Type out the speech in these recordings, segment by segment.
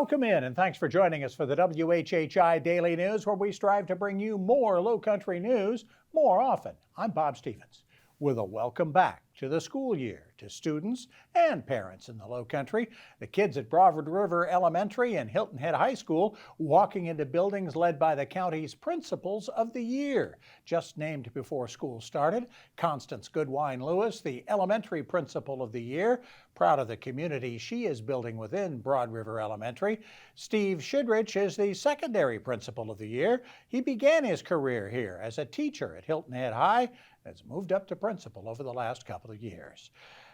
Welcome in, and thanks for joining us for the WHHI Daily News, where we strive to bring you more Lowcountry news more often. I'm Bob Stevens with a welcome back to the school year to students and parents in the Lowcountry. The kids at Beaufort River Elementary and Hilton Head High School walking into buildings led by the county's Principals of the Year. Just named before school started, Constance Goodwine-Lewis, the Elementary Principal of the Year, proud of the community she is building within Broad River Elementary. Steve Shidrich is the Secondary Principal of the Year. He began his career here as a teacher at Hilton Head High and has moved up to principal over the last couple of years.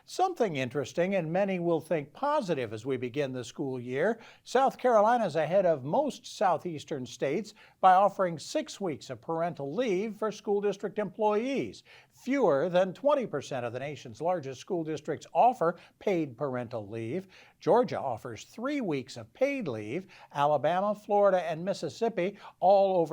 Something interesting, and many will think positive as we begin the school year. South Carolina is ahead of most southeastern states by offering 6 weeks of parental leave for school district employees. Fewer than 20% of the nation's largest school districts offer paid parental leave. Georgia offers 3 weeks of paid leave. Alabama, Florida, and Mississippi all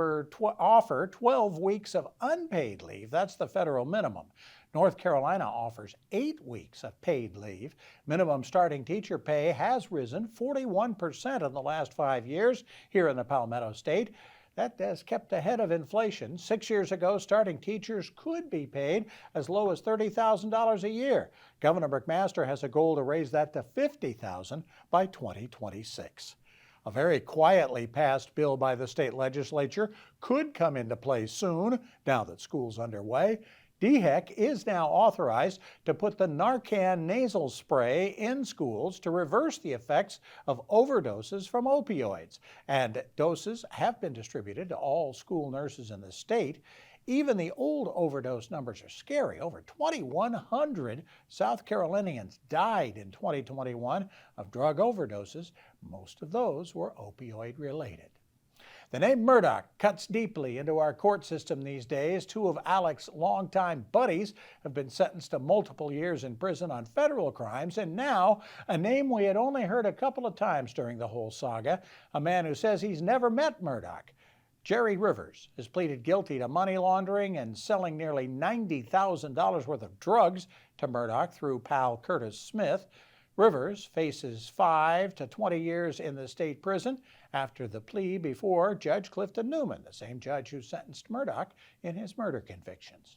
offer 12 weeks of unpaid leave. That's the federal minimum. North Carolina offers 8 weeks of paid leave. Minimum starting teacher pay has risen 41% in the last 5 years here in the Palmetto State. That has kept ahead of inflation. 6 years ago, starting teachers could be paid as low as $30,000 a year. Governor McMaster has a goal to raise that to $50,000 by 2026. A very quietly passed bill by the state legislature could come into play soon, now that school's underway. DHEC is now authorized to put the Narcan nasal spray in schools to reverse the effects of overdoses from opioids. And doses have been distributed to all school nurses in the state. Even the old overdose numbers are scary. Over 2,100 South Carolinians died in 2021 of drug overdoses. Most of those were opioid related. The name Murdaugh cuts deeply into our court system these days. 2 of Alec's longtime buddies have been sentenced to multiple years in prison on federal crimes, and now a name we had only heard a couple of times during the whole saga, a man who says he's never met Murdaugh. Jerry Rivers has pleaded guilty to money laundering and selling nearly $90,000 worth of drugs to Murdaugh through pal Curtis Smith. Rivers faces 5 to 20 years in the state prison after the plea before Judge Clifton Newman, the same judge who sentenced Murdaugh in his murder convictions.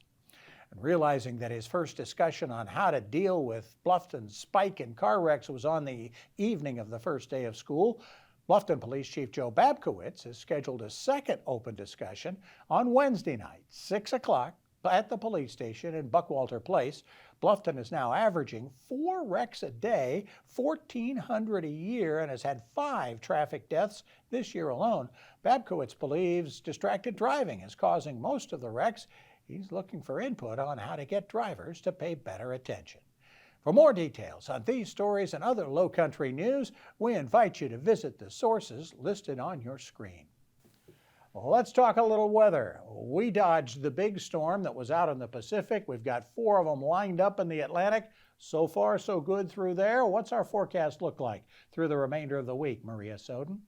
And realizing that his first discussion on how to deal with Bluffton's spike in car wrecks was on the evening of the first day of school, Bluffton Police Chief Joe Babkowitz has scheduled a second open discussion on Wednesday night, 6 o'clock, at the police station in Buckwalter Place. Bluffton is now averaging 4 wrecks a day, 1,400 a year, and has had 5 traffic deaths this year alone. Babkowitz believes distracted driving is causing most of the wrecks. He's looking for input on how to get drivers to pay better attention. For more details on these stories and other Lowcountry news, we invite you to visit the sources listed on your screen. Well, let's talk a little weather. We dodged the big storm that was out in the Pacific. We've got 4 of them lined up in the Atlantic. So far, so good through there. What's our forecast look like through the remainder of the week, Maria Soden?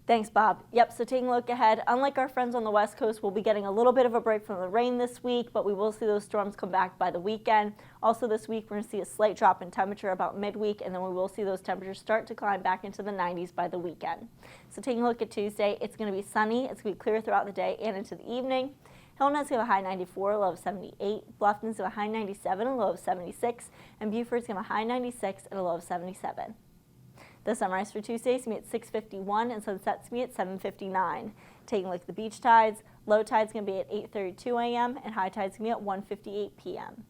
Thanks, Bob. Yep, so taking a look ahead, unlike our friends on the West Coast, we'll be getting a little bit of a break from the rain this week, but we will see those storms come back by the weekend. Also this week, we're going to see a slight drop in temperature about midweek, and then we will see those temperatures start to climb back into the 90s by the weekend. So taking a look at Tuesday, it's going to be sunny. It's going to be clear throughout the day and into the evening. Hilton has going to have a high 94, a low of 78. Bluffton's going to have a high 97, a low of 76. And Beaufort's going to have a high 96 and a low of 77. The sunrise for Tuesday is going to be at 6:51 and sunset's going to be at 7:59. Taking a look at the beach tides, low tide's going to be at 8:32 a.m. and high tide's going to be at 1:58 p.m.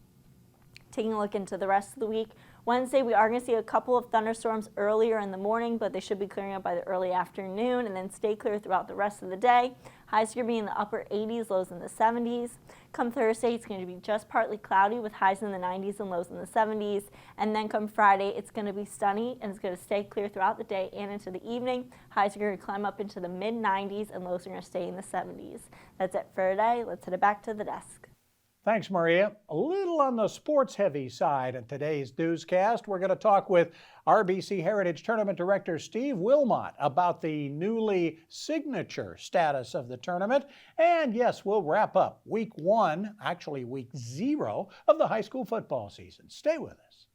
Taking a look into the rest of the week, Wednesday we are going to see a couple of thunderstorms earlier in the morning, but they should be clearing up by the early afternoon and then stay clear throughout the rest of the day. Highs are going to be in the upper 80s, lows in the 70s. Come Thursday, it's going to be just partly cloudy with highs in the 90s and lows in the 70s. And then come Friday, it's going to be sunny and it's going to stay clear throughout the day and into the evening. Highs are going to climb up into the mid-90s and lows are going to stay in the 70s. That's it for today. Let's head it back to the desk. Thanks, Maria. A little on the sports-heavy side in today's newscast. We're going to talk with RBC Heritage Tournament Director Steve Wilmot about the newly signature status of the tournament. And yes, we'll wrap up week 1, actually week 0 of the high school football season. Stay with us.